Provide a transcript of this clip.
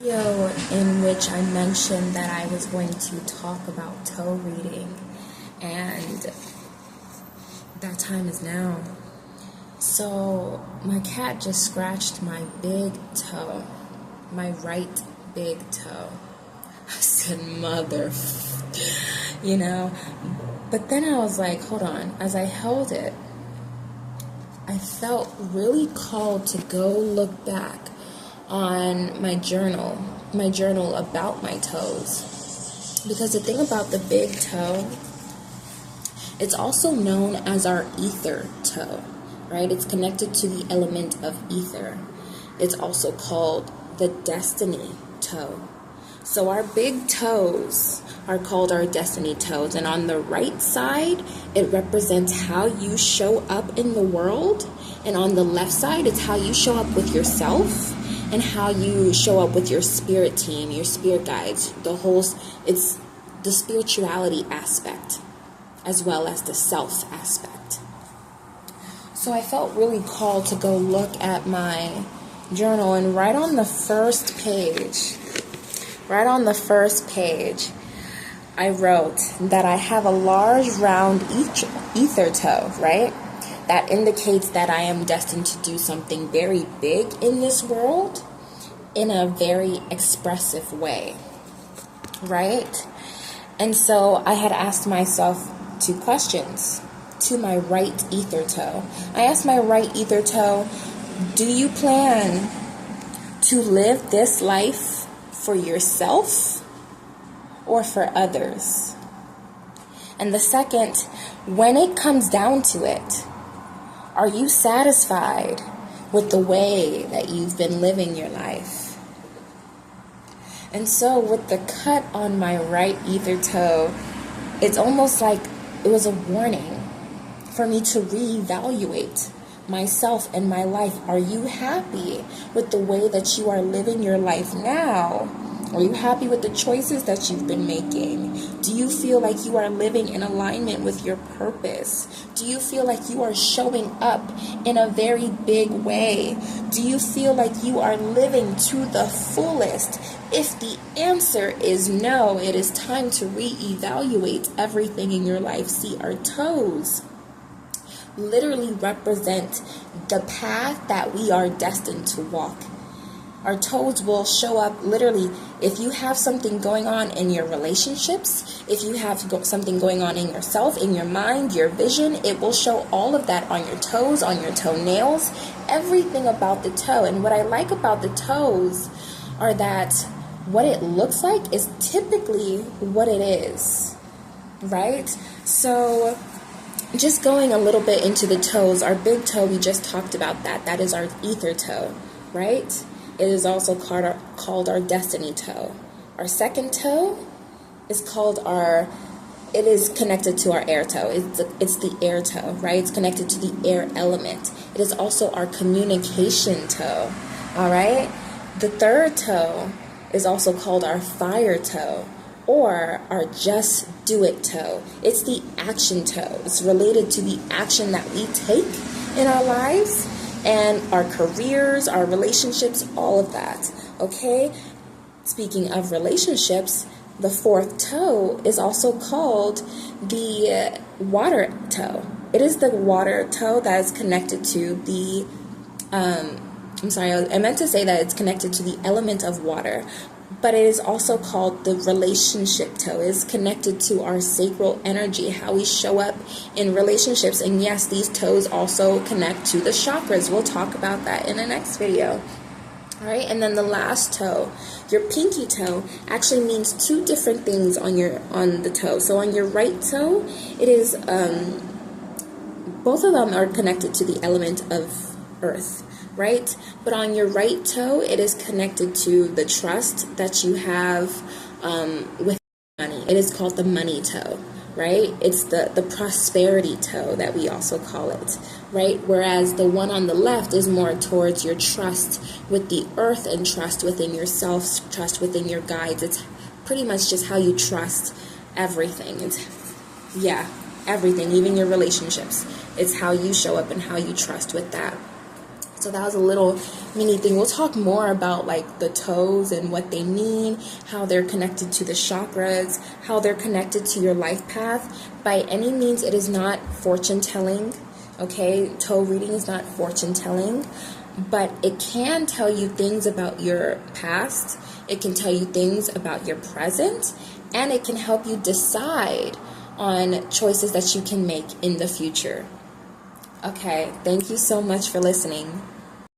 Video in which I mentioned that I was going to talk about toe reading, and that time is now. So my cat just scratched my big toe, my right big toe. I said, mother, but then I was like, hold on. As I held it, I felt really called to go look back on my journal about my toes. Because the thing about the big toe, it's also known as our ether toe, right? It's connected to the element of ether. It's also called the destiny toe. So our big toes are called our destiny toes. And on the right side, it represents how you show up in the world. And on the left side, it's how you show up with yourself and how you show up with your spirit team, your spirit guides. It's the spirituality aspect as well as the self aspect. So I felt really called to go look at my journal, and right on the first page, I wrote that I have a large round ether toe, right? That indicates that I am destined to do something very big in this world in a very expressive way, right? And so I had asked myself 2 questions to my right ether toe. I asked my right ether toe, do you plan to live this life for yourself or for others? And the second, when it comes down to it, are you satisfied with the way that you've been living your life? And so with the cut on my right ether toe, it's almost like it was a warning for me to reevaluate myself and my life. Are you happy with the way that you are living your life now? Are you happy with the choices that you've been making? Do you feel like you are living in alignment with your purpose? Do you feel like you are showing up in a very big way? Do you feel like you are living to the fullest? If the answer is no, it is time to reevaluate everything in your life. See, our toes literally represent the path that we are destined to walk. Our toes will show up literally if you have something going on in your relationships, if you have something going on in yourself, in your mind, your vision, it will show all of that on your toes, on your toenails, everything about the toe. And what I like about the toes are that what it looks like is typically what it is, right? So just going a little bit into the toes, our big toe, we just talked about that. That is our ether toe, right? It is also called our destiny toe. Our second toe is it is connected to our air toe. It's the air toe, right? It's connected to the air element. It is also our communication toe, all right? The third toe is also called our fire toe, or our just do it toe. It's the action toe. It's related to the action that we take in our lives and our careers, our relationships, all of that, okay? Speaking of relationships, the fourth toe is also called the water toe. It is the water toe that is connected to the, I meant to say that it's connected to the element of water, but it is also called the relationship toe. It is connected to our sacral energy, how we show up in relationships. And yes, these toes also connect to the chakras. We'll talk about that in the next video. All right, and then the last toe, your pinky toe, actually means 2 different things on the toe. So on your right toe, it is both of them are connected to the element of earth, right? But on your right toe, it is connected to the trust that you have with money. It is called the money toe, right? It's the prosperity toe that we also call it, right? Whereas the one on the left is more towards your trust with the earth and trust within yourself, trust within your guides. It's pretty much just how you trust everything. Everything, even your relationships. It's how you show up and how you trust with that. So that was a little mini thing. We'll talk more about like the toes and what they mean, how they're connected to the chakras, how they're connected to your life path. By any means, it is not fortune telling. Okay, toe reading is not fortune telling, but it can tell you things about your past. It can tell you things about your present, and it can help you decide on choices that you can make in the future. Okay, thank you so much for listening.